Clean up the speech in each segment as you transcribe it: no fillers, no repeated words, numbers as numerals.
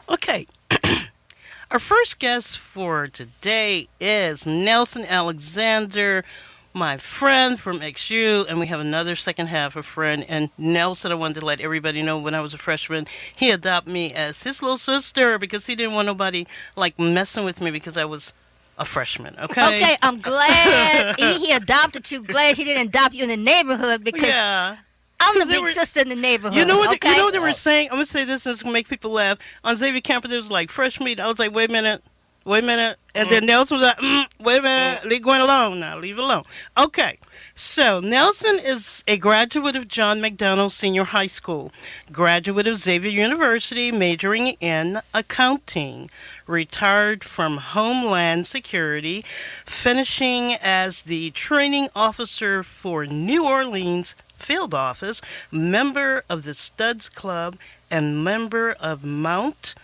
Okay. Our first guest for today is Nelson Alexander, my friend from XU, and we have another second half of friend. And Nelson, I wanted to let everybody know when I was a freshman, he adopted me as his little sister because he didn't want nobody like messing with me because I was a freshman. Okay. Okay, I'm glad he adopted you. Glad he didn't adopt you in the neighborhood because Yeah. I'm the big sister in the neighborhood. You know what? Okay? You know what they were saying? I'm gonna say this and it's gonna make people laugh. On Xavier campus, there was like fresh meat. I was like, wait a minute, and then Nelson was like, wait a minute, leave Gwen alone now, leave it alone. Okay, so Nelson is a graduate of John McDonald Senior High School, graduate of Xavier University, majoring in accounting, retired from Homeland Security, finishing as the training officer for New Orleans Field Office, member of the Studs Club, and member of Mount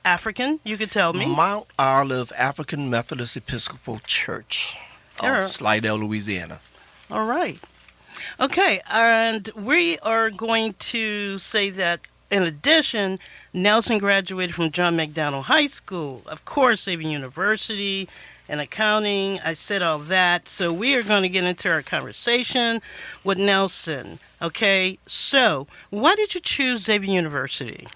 African, you could tell me. Mount Olive African Methodist Episcopal Church of Slidell, Louisiana. All right. Okay, and we are going to say that in addition, Nelson graduated from John McDonald High School, of course, Xavier University, and accounting. I said all that. So we are going to get into our conversation with Nelson. Okay, so why did you choose Xavier University?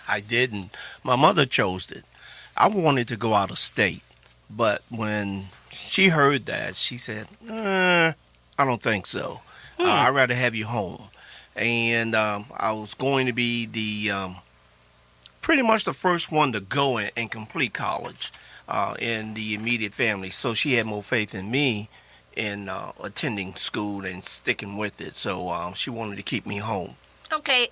I didn't. My mother chose it. I wanted to go out of state, but when she heard that, she said, I don't think so. I'd rather have you home. And I was going to be the pretty much the first one to go and complete college in the immediate family. So she had more faith in me in attending school and sticking with it. So she wanted to keep me home. Okay,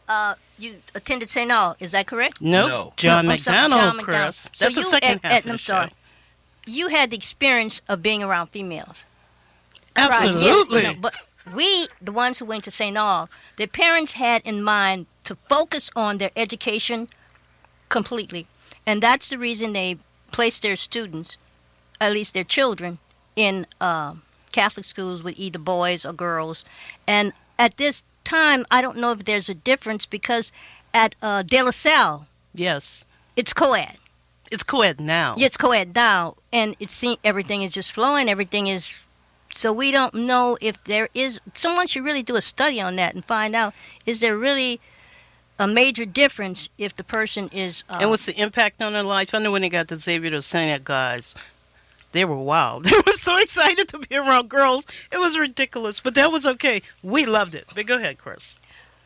you attended St. Aug, is that correct? Nope. No. John I'm sorry, McDonald, John McDonald. Chris. So That's the you, second half of the I'm show. sorry. You had the experience of being around females. Absolutely. Right. But we, the ones who went to St. Aug, their parents had in mind to focus on their education completely. And that's the reason they placed their students, at least their children, in Catholic schools with either boys or girls. And at this time, I don't know if there's a difference because at De La Salle, Yes. it's co-ed. It's co-ed now. Yeah, it's co-ed now, and everything is just flowing. Everything is, so we don't know if there is. Someone should really do a study on that and find out, is there really a major difference if the person is. And what's the impact on their life? I know when they got to Xavier, those Senate guys, they were wild. They were so excited to be around girls. It was ridiculous, but that was okay. We loved it. But go ahead, Chris.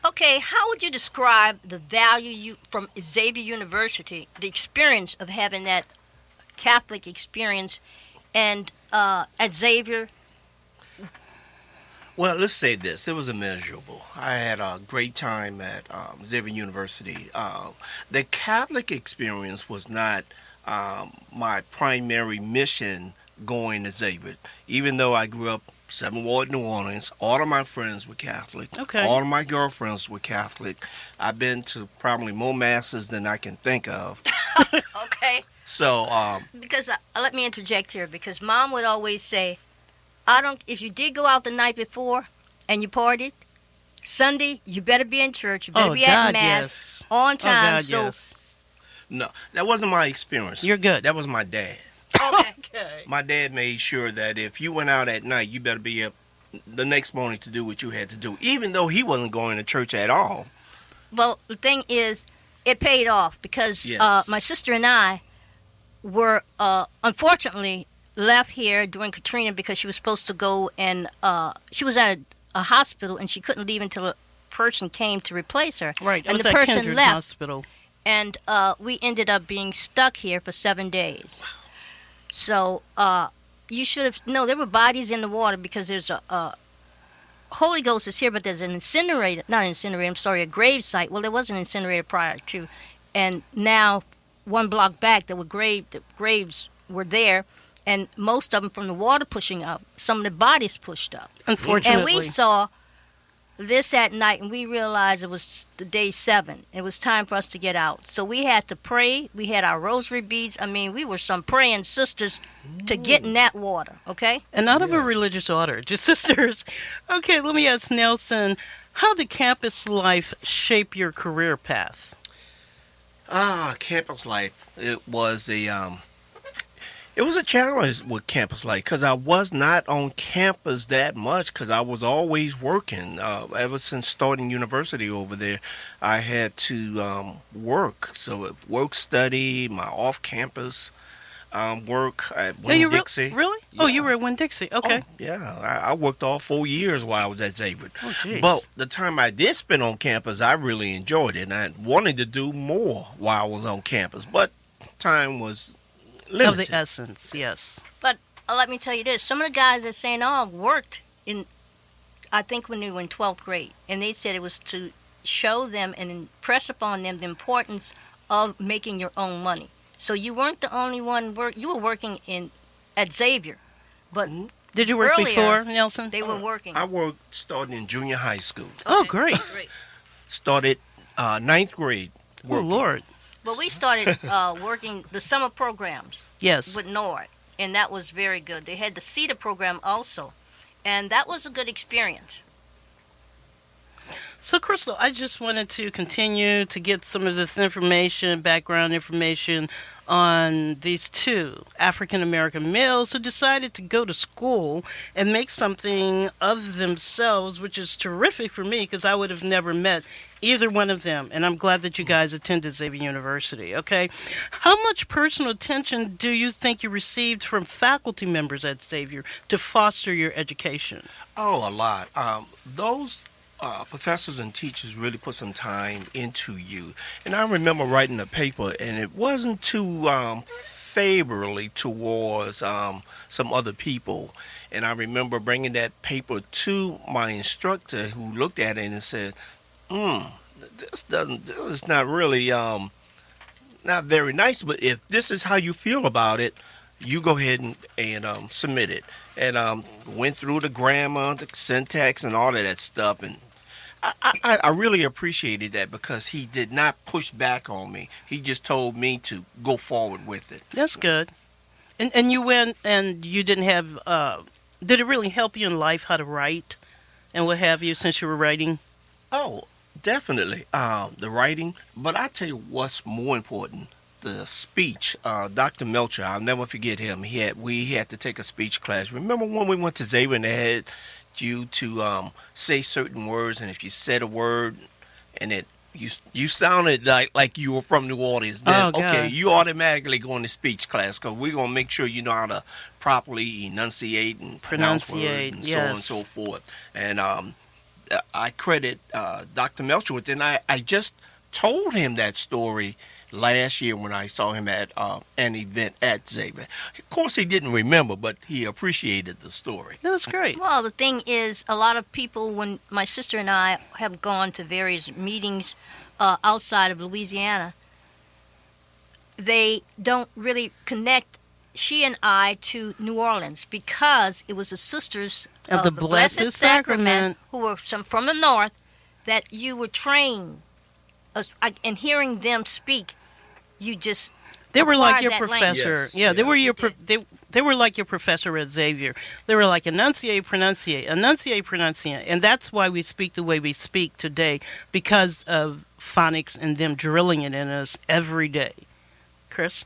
Okay, how would you describe the value from Xavier University, the experience of having that Catholic experience, and at Xavier? Well, let's say this. It was immeasurable. I had a great time at Xavier University. The Catholic experience was not my primary mission going to Xavier. Even though I grew up 7th Ward, New Orleans, all of my friends were Catholic. Okay. All of my girlfriends were Catholic. I've been to probably more masses than I can think of. Okay. So, Because let me interject here, because Mom would always say, if you did go out the night before and you partied, Sunday, you better be in church. You better be at Mass on time. God, so, yes. no, that wasn't my experience. You're good. That was my dad. okay. Okay. My dad made sure that if you went out at night, you better be up the next morning to do what you had to do, even though he wasn't going to church at all. Well, the thing is, it paid off because Yes. my sister and I were unfortunately left here during Katrina because she was supposed to go and she was at a hospital and she couldn't leave until a person came to replace her. Right. It And was the at person Kindred left. Hospital. And we ended up being stuck here for 7 days. So you should have there were bodies in the water because there's a Holy Ghost is here, but there's an a grave site. Well, there was an incinerator prior to, and now one block back the graves were there, and most of them from the water pushing up. Some of the bodies pushed up. Unfortunately. And we saw this at night, and we realized it was the day 7. It was time for us to get out. So we had to pray. We had our rosary beads. I mean, we were some praying sisters to get in that water, okay? And not of a religious order, just sisters. Okay, let me ask Nelson, how did campus life shape your career path? Campus life. It was a challenge with campus life because I was not on campus that much because I was always working. Ever since starting university over there, I had to work. So work, study, my off-campus work at Winn-Dixie. Really? Yeah. Oh, you were at Winn-Dixie. Okay. Oh, yeah, I worked all 4 years while I was at Xavier. Oh, jeez. But the time I did spend on campus, I really enjoyed it, and I wanted to do more while I was on campus. But time was limited. Of the essence, yes. But let me tell you this: some of the guys at St. Aug worked in, I think, when they were in 12th grade, and they said it was to show them and impress upon them the importance of making your own money. So you weren't the only one you were working at Xavier, but Did you work earlier, before, Nelson? they were working. I worked starting in junior high school. Oh, Okay, great. Started ninth grade. Oh, working. Lord. But we started working the summer programs Yes. with NORD, and that was very good. They had the CETA program also, and that was a good experience. So, Crystal, I just wanted to continue to get some of this information, background information on these two African-American males who decided to go to school and make something of themselves, which is terrific for me because I would have never met either one of them. And I'm glad that you guys attended Xavier University, okay? How much personal attention do you think you received from faculty members at Xavier to foster your education? Oh, a lot. Those professors and teachers really put some time into you. And I remember writing a paper, and it wasn't too favorably towards some other people. And I remember bringing that paper to my instructor, who looked at it and said, this is not really not very nice, but if this is how you feel about it, you go ahead and submit it. And went through the grammar, the syntax, and all of that stuff. And I really appreciated that because he did not push back on me. He just told me to go forward with it. That's good. And you went and you didn't have, did it really help you in life how to write and what have you since you were writing? Oh, definitely. The writing. But I tell you what's more important. The speech. Dr. Melcher, I'll never forget him. We had to take a speech class. Remember when we went to Xavier and they had you to say certain words, and if you said a word and you sounded like you were from New Orleans, then okay, you automatically go into speech class because we're gonna make sure you know how to properly enunciate and pronounce words and so on and so forth. And I credit Dr. Melcher with it, and I just told him that story last year when I saw him at an event at Xavier. Of course, he didn't remember, but he appreciated the story. That's great. Well, the thing is, a lot of people, when my sister and I have gone to various meetings outside of Louisiana, they don't really connect she and I to New Orleans because it was the sisters of the Blessed Sacrament who were from the north that you were trained. And hearing them speak, you just they were like your that professor. Yes, Yeah, they yes. were they were like your professor at Xavier. They were like enunciate, pronunciate, and that's why we speak the way we speak today because of phonics and them drilling it in us every day. Chris?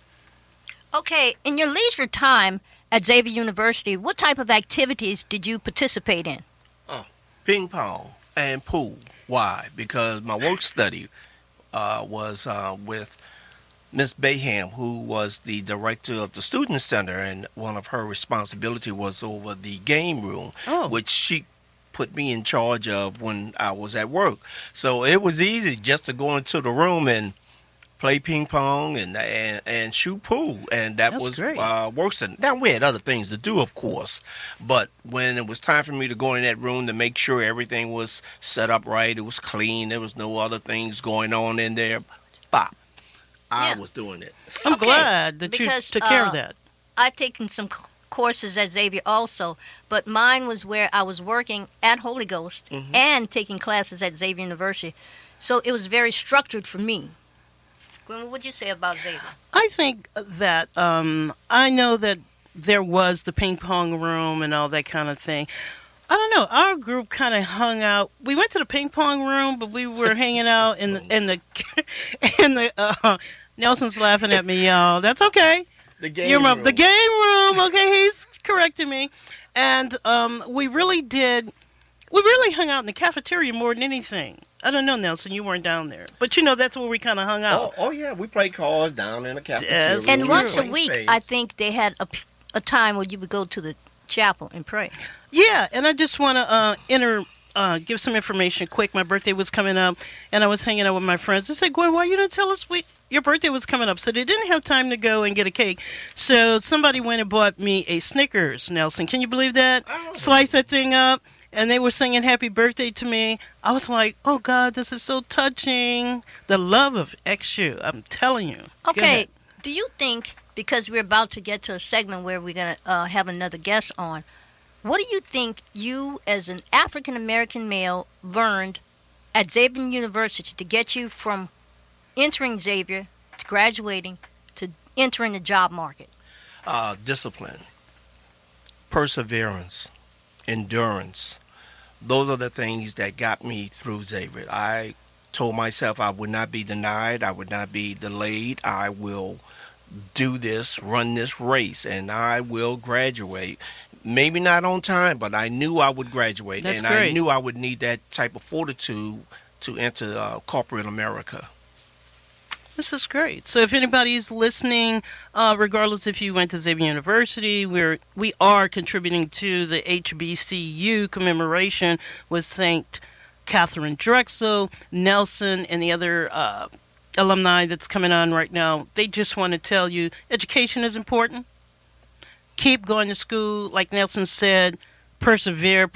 Okay, in your leisure time at Xavier University, what type of activities did you participate in? Ping pong and pool. Why? Because my work study was with Miss Bayham, who was the director of the student center, and one of her responsibility was over the game room, which she put me in charge of when I was at work. So it was easy just to go into the room and play ping pong and shoot pool, and that That's was great. work study. Now we had other things to do, of course, but when it was time for me to go in that room to make sure everything was set up right, it was clean, there was no other things going on in there, bop. I was doing it. I'm Okay, glad that because, you took care of that. I've taken some courses at Xavier also, but mine was where I was working at Holy Ghost and taking classes at Xavier University. So it was very structured for me. Gwen, what would you say about Xavier? I think that I know that there was the ping pong room and all that kind of thing. I don't know. Our group kind of hung out. We went to the ping pong room, but we were hanging out in the Nelson's laughing at me, y'all. That's okay. The game room. The game room. Okay, he's correcting me. And we really hung out in the cafeteria more than anything. I don't know, Nelson, you weren't down there. But that's where we kind of hung out. Oh, yeah, we played cards down in the cafeteria. Yes. And True. once a week, I think they had a time where you would go to the chapel and pray. Yeah, and I just want to give some information quick. My birthday was coming up, and I was hanging out with my friends. They said, Gwen, why you didn't tell us your birthday was coming up? So they didn't have time to go and get a cake. So somebody went and bought me a Snickers, Nelson. Can you believe that? Slice that thing up. And they were singing happy birthday to me. I was like, oh, God, this is so touching. The love of XU, I'm telling you. Okay, do you think, because we're about to get to a segment where we're going to have another guest on, what do you think you, as an African-American male, learned at Xavier University to get you from entering Xavier to graduating to entering the job market? Discipline, perseverance, endurance. Those are the things that got me through Xavier. I told myself I would not be denied. I would not be delayed. I will do this, run this race, and I will graduate. Maybe not on time, but I knew I would graduate. That's and great. I knew I would need that type of fortitude to enter corporate America. This is great. So if anybody's listening, regardless if you went to Xavier University, we are contributing to the HBCU commemoration with St. Catherine Drexel, Nelson, and the other alumni that's coming on right now. They just want to tell you education is important. Keep going to school. Like Nelson said, persevere.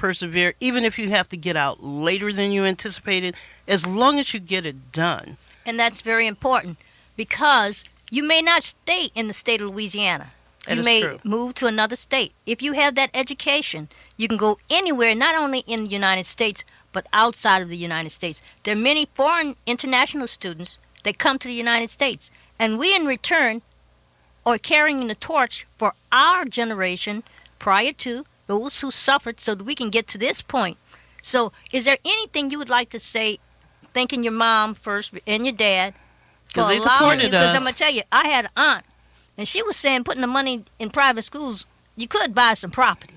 Even if you have to get out later than you anticipated, as long as you get it done. And that's very important because you may not stay in the state of Louisiana. That You is may true. move to another state. If you have that education, you can go anywhere, not only in the United States, but outside of the United States. There are many foreign international students that come to the United States. And we, in return, are carrying the torch for our generation prior to those who suffered so that we can get to this point. So is there anything you would like to say, thanking your mom first and your dad for 'Cause they allowing supported you? Because us. I'm going to tell you, I had an aunt, and she was saying putting the money in private schools, you could buy some property.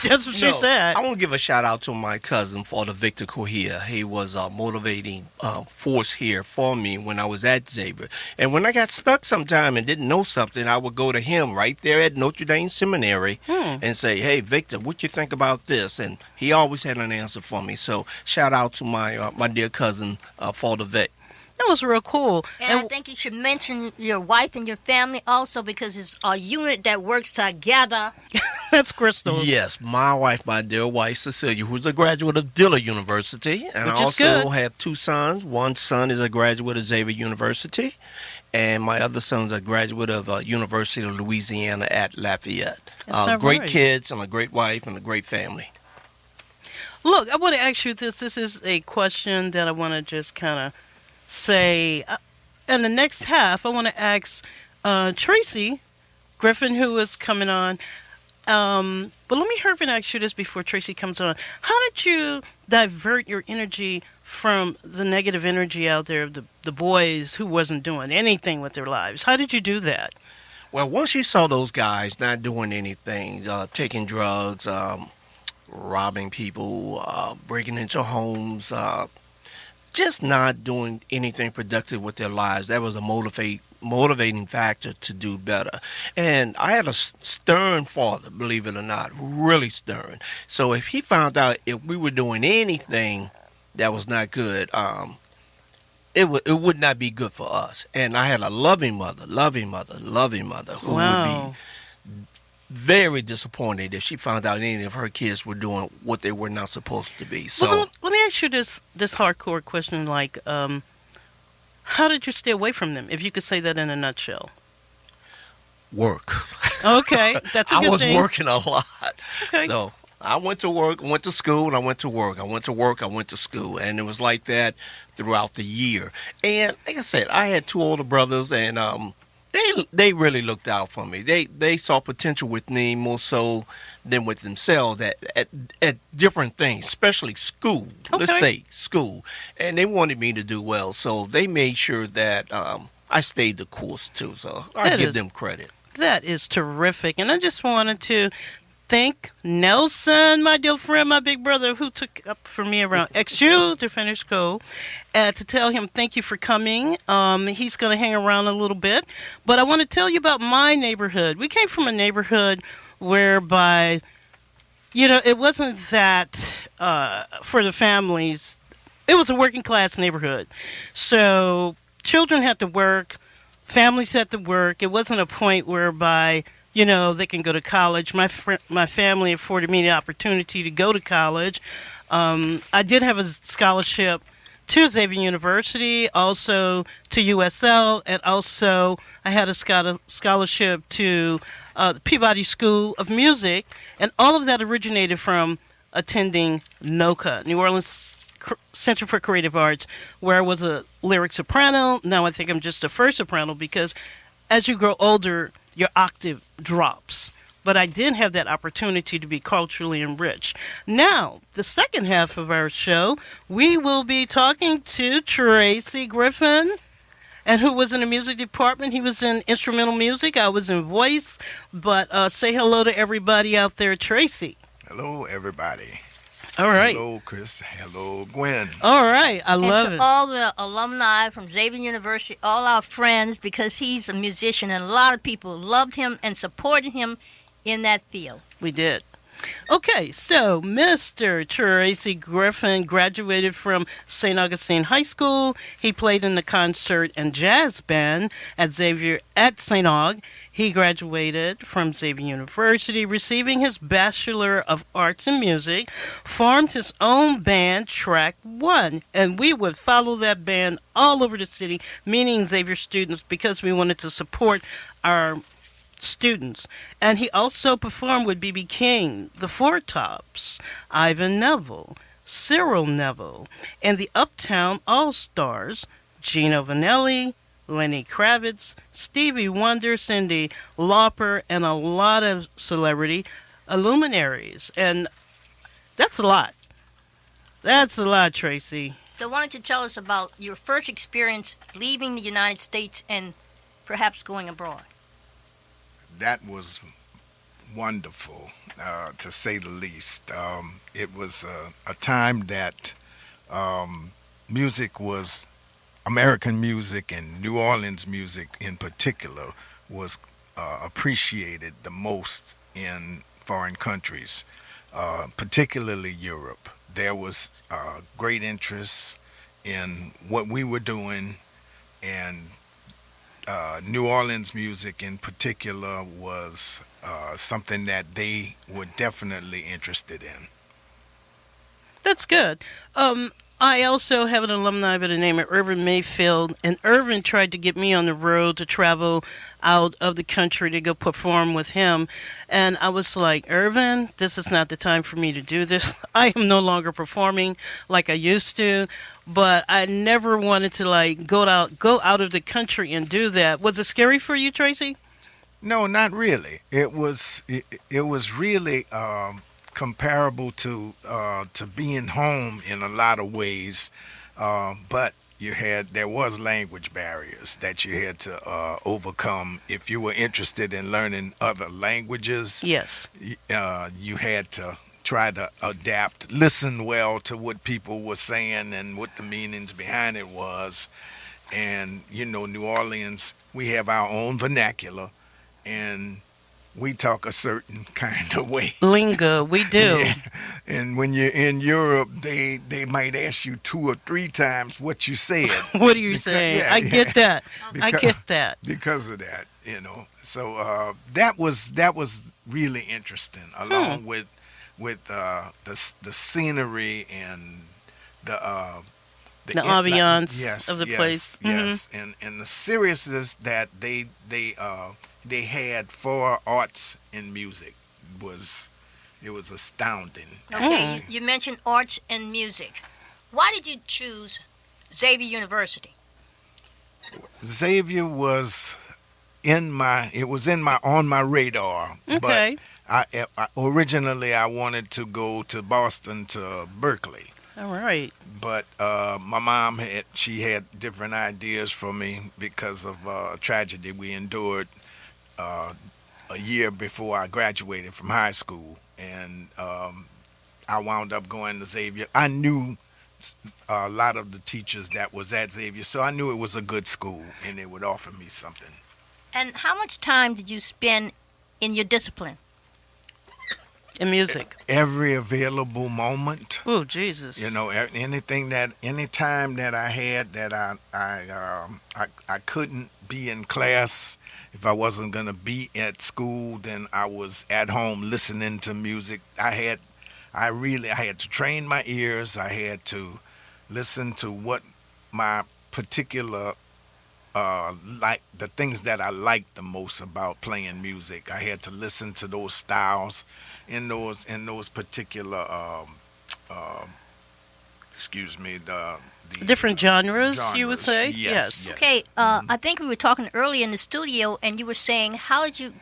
That's what she said. I want to give a shout out to my cousin, Father Victor Correa. He was a motivating force here for me when I was at Xavier. And when I got stuck sometime and didn't know something, I would go to him right there at Notre Dame Seminary and say, hey, Victor, what you think about this? And he always had an answer for me. So shout out to my dear cousin, Father Vic. That was real cool. And I think you should mention your wife and your family also because it's a unit that works together. That's Crystal. Yes, my wife, my dear wife, Cecilia, who's a graduate of Dillard University. And Which I is also good. have two sons. One son is a graduate of Xavier University, and my other son's a graduate of University of Louisiana at Lafayette. That's all Great right. kids and a great wife and a great family. Look, I want to ask you this. This is a question that I want to just kind of say. In the next half, I want to ask Tracy Griffin, who is coming on. But let me hurry and ask you this before Tracy comes on. How did you divert your energy from the negative energy out there of the boys who wasn't doing anything with their lives? How did you do that? Well, once you saw those guys not doing anything, taking drugs, robbing people, breaking into homes, just not doing anything productive with their lives, that was a motivating factor to do better. And I had a stern father, believe it or not, really stern. So if he found out if we were doing anything that was not good, it would not be good for us. And I had a loving mother who would be very disappointed if she found out any of her kids were doing what they were not supposed to be. So Well, let me ask you this hardcore question, like, how did you stay away from them, if you could say that in a nutshell? work. Okay, that's a good I was thing. working a lot. Okay. So I went to work, went to school, and I went to work. I went to work, I went to school. And it was like that throughout the year. And like I said, I had two older brothers, and they really looked out for me. They saw potential with me more so than with themselves at different things, especially school. Let's Okay. say school. And they wanted me to do well. So they made sure that I stayed the course too, so I That give is- them credit. That is terrific. And I just wanted to thank Nelson, my dear friend, my big brother, who took up for me around XU to finish school, to tell him thank you for coming. He's going to hang around a little bit. But I want to tell you about my neighborhood. We came from a neighborhood whereby, it wasn't that for the families. It was a working class neighborhood. So children had to work, families had to work. It wasn't a point whereby they can go to college. My family afforded me the opportunity to go to college. I did have a scholarship to Xavier University, also to USL, and also I had a scholarship to the Peabody School of Music, and all of that originated from attending NOCA, New Orleans Center for Creative Arts, where I was a lyric soprano. Now I think I'm just a first soprano because as you grow older, your octave drops. But I did have that opportunity to be culturally enriched. Now, the second half of our show, we will be talking to Tracy Griffin, and who was in the music department. He was in instrumental music. I was in voice. But say hello to everybody out there, Tracy. Hello, everybody. All right. Hello, Chris. Hello, Gwen. All right. I love And it. to all the alumni from Xavier University, all our friends, because he's a musician, and a lot of people loved him and supported him in that field. We did. Okay, so Mr. Tracy Griffin graduated from St. Augustine High School. He played in the concert and jazz band at Xavier at St. Aug. He graduated from Xavier University, receiving his Bachelor of Arts in Music, formed his own band, Track One, and we would follow that band all over the city, meeting Xavier students because we wanted to support our students. And he also performed with B.B. King, the Four Tops, Ivan Neville, Cyril Neville, and the Uptown All-Stars, Gino Vanelli, Lenny Kravitz, Stevie Wonder, Cyndi Lauper, and a lot of celebrity luminaries. And that's a lot. That's a lot, Tracy. So why don't you tell us about your first experience leaving the United States and perhaps going abroad? That was wonderful, to say the least. It was a time that music was, American music and New Orleans music in particular, was appreciated the most in foreign countries, particularly Europe. There was great interest in what we were doing, and New Orleans music in particular was something that they were definitely interested in. That's good. I also have an alumni by the name of Irvin Mayfield, and Irvin tried to get me on the road to travel out of the country to go perform with him. And I was like, Irvin, this is not the time for me to do this. I am no longer performing like I used to, but I never wanted to go out of the country and do that. Was it scary for you, Tracy? No, not really. It was really comparable to being home in a lot of ways, but there was language barriers that you had to overcome if you were interested in learning other languages. Yes. You had to try to adapt, listen well to what people were saying and what the meanings behind it was. And New Orleans, we have our own vernacular, and we talk a certain kind of way. Lingo, we do. Yeah. And when you're in Europe, they might ask you 2 or 3 times what you said. What are you saying? yeah, I get that. I Because- get that. because of that, So that was really interesting, along with the scenery and the ambiance of the place. Yes, and the seriousness that they had for arts and music was astounding. Okay, you mentioned arts and music. Why did you choose Xavier University? Xavier was on my radar. Okay. But originally I wanted to go to Boston, to Berkeley. All right. But my mom had different ideas for me because of a tragedy we endured uh, a year before I graduated from high school, and I wound up going to Xavier. I knew a lot of the teachers that was at Xavier, so I knew it was a good school, and they would offer me something. And how much time did you spend in your discipline? In music. Every available moment. Oh, Jesus. You know, any time that I had that I couldn't be in class. If I wasn't gonna be at school, then I was at home listening to music. I had to train my ears. I had to listen to what my particular like the things that I liked the most about playing music. I had to listen to those styles in those particular excuse me, the Different genres, you would say? Yes. Okay, I think we were talking earlier in the studio, and you were saying, how did you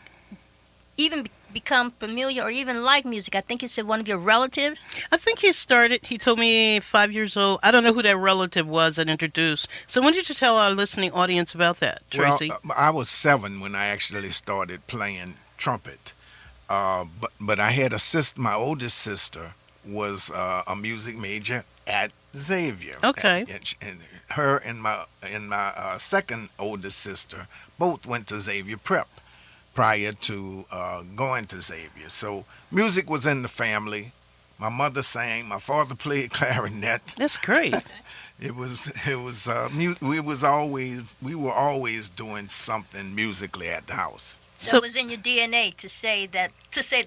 even become familiar or even like music? I think you said one of your relatives. I think he told me 5 years old. I don't know who that relative was that introduced. So when did you tell our listening audience about that, Tracy? Well, I was 7 when I actually started playing trumpet. But I had a sister. My oldest sister was a music major at Xavier. Okay. And her and my second oldest sister both went to Xavier Prep prior to going to Xavier. So music was in the family. My mother sang. My father played clarinet. That's great. We were always doing something musically at the house. So it was in your DNA to say the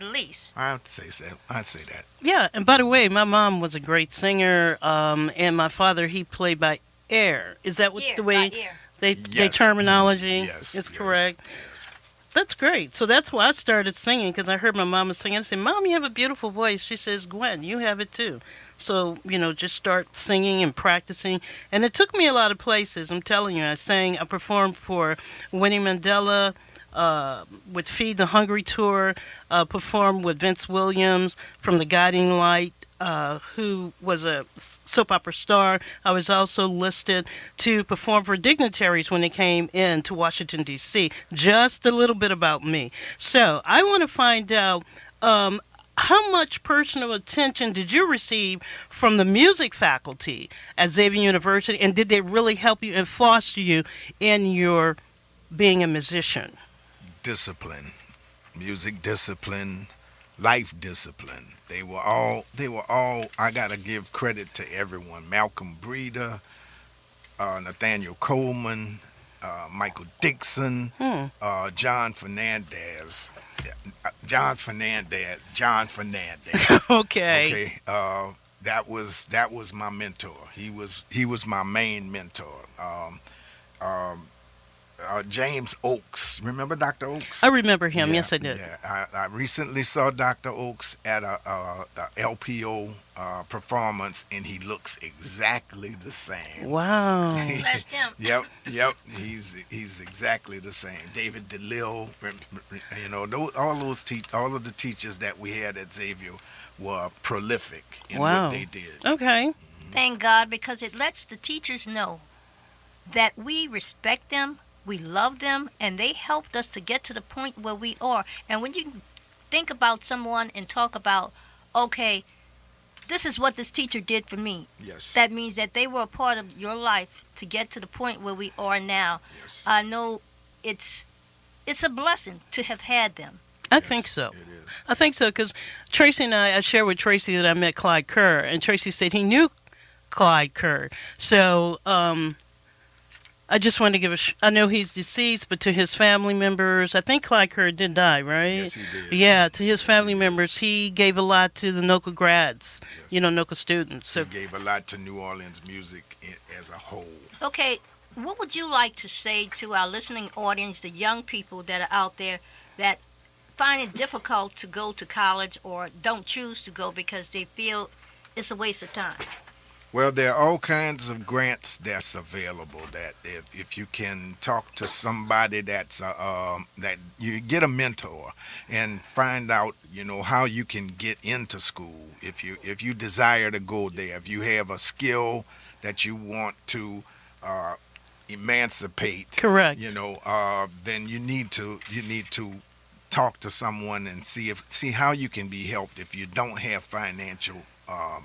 least. I'd say that. Yeah, and by the way, my mom was a great singer, and my father, he played by ear. Is that what Ear, the way by ear. they Yes. terminology Yes, is yes. correct? That's great. So that's why I started singing, because I heard my mama singing. I said, Mom, you have a beautiful voice. She says, Gwen, you have it too. So, just start singing and practicing. And it took me a lot of places. I'm telling you, I performed for Winnie Mandela, with Feed the Hungry Tour, performed with Vince Williams from The Guiding Light, who was a soap opera star. I was also listed to perform for dignitaries when they came in to Washington, D.C. Just a little bit about me. So I want to find out how much personal attention did you receive from the music faculty at Xavier University, and did they really help you and foster you in your being a musician? Discipline, music discipline, life discipline. They were all. I gotta give credit to everyone. Malcolm Breeder, Nathaniel Coleman, Michael Dixon, John Fernandez. Okay. Okay. That was my mentor. He was my main mentor. James Oakes. Remember Dr. Oakes? I remember him. Yeah, Yes, I did. Yeah, I recently saw Dr. Oakes at a LPO performance, and he looks exactly the same. Wow. Bless him. Yep. He's exactly the same. David DeLille, all of the teachers that we had at Xavier were prolific in what they did. Okay. Thank God, because it lets the teachers know that we respect them, we love them, and they helped us to get to the point where we are. And when you think about someone and talk about, okay, this is what this teacher did for me. Yes. That means that they were a part of your life to get to the point where we are now. Yes. I know it's a blessing to have had them. I think so. It is. I think so, because Tracy and I shared with Tracy that I met Clyde Kerr, and Tracy said he knew Clyde Kerr. So I just wanted to give I know he's deceased, but to his family members, I think Clyde Kerr did die, right? Yes, he did. Yeah, to his family members, he gave a lot to the NOCA grads, Yes. NOCA students. So He gave a lot to New Orleans music as a whole. Okay, what would you like to say to our listening audience, the young people that are out there that find it difficult to go to college or don't choose to go because they feel it's a waste of time? Well, there are all kinds of grants that's available. That if you can talk to somebody that you get a mentor and find out, how you can get into school. If you desire to go there, if you have a skill that you want to emancipate, Correct. then you need to talk to someone and see how you can be helped if you don't have financial uh,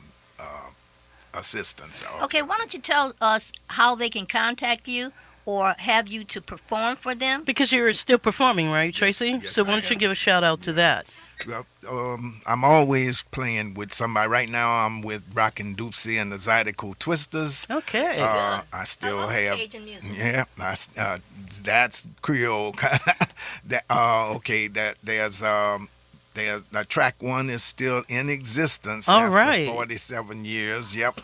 assistance. Okay, why don't you tell us how they can contact you or have you to perform for them? Because you're still performing, right, Tracy? yes, So why I don't you am. give a shout out to that? Well, I'm always playing with somebody. Right now, I'm with Rockin' Doopsie and the Zydeco Twisters. Okay. I still I love have. Cajun music. Yeah, that's Creole. Okay. There's the track one is still in existence. All after right. 47 years. Yep.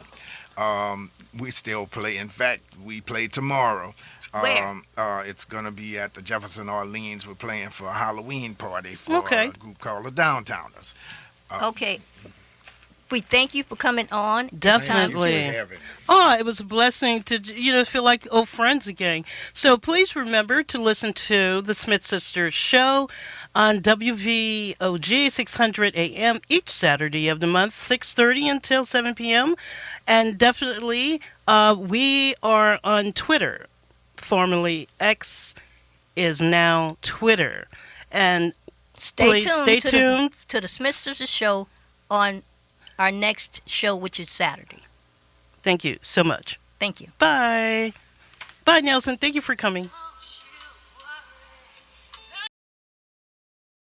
We still play. In fact, we play tomorrow. Where? It's going to be at the Jefferson Orleans. We're playing for a Halloween party for Okay. a group called the Downtowners. Okay. We thank you for coming on. Definitely. Thank you for having me. Oh, it was a blessing to, feel like old friends again. So please remember to listen to the Smith Sisters show on WVOG 600 AM each Saturday of the month, 6:30 until 7 p.m. And definitely, we are on Twitter. Formerly X is now Twitter. And Stay please tuned, stay to, tuned. to the Smith Sisters show on our next show, which is Saturday. Thank you so much. Thank you. Bye. Bye, Nelson. Thank you for coming.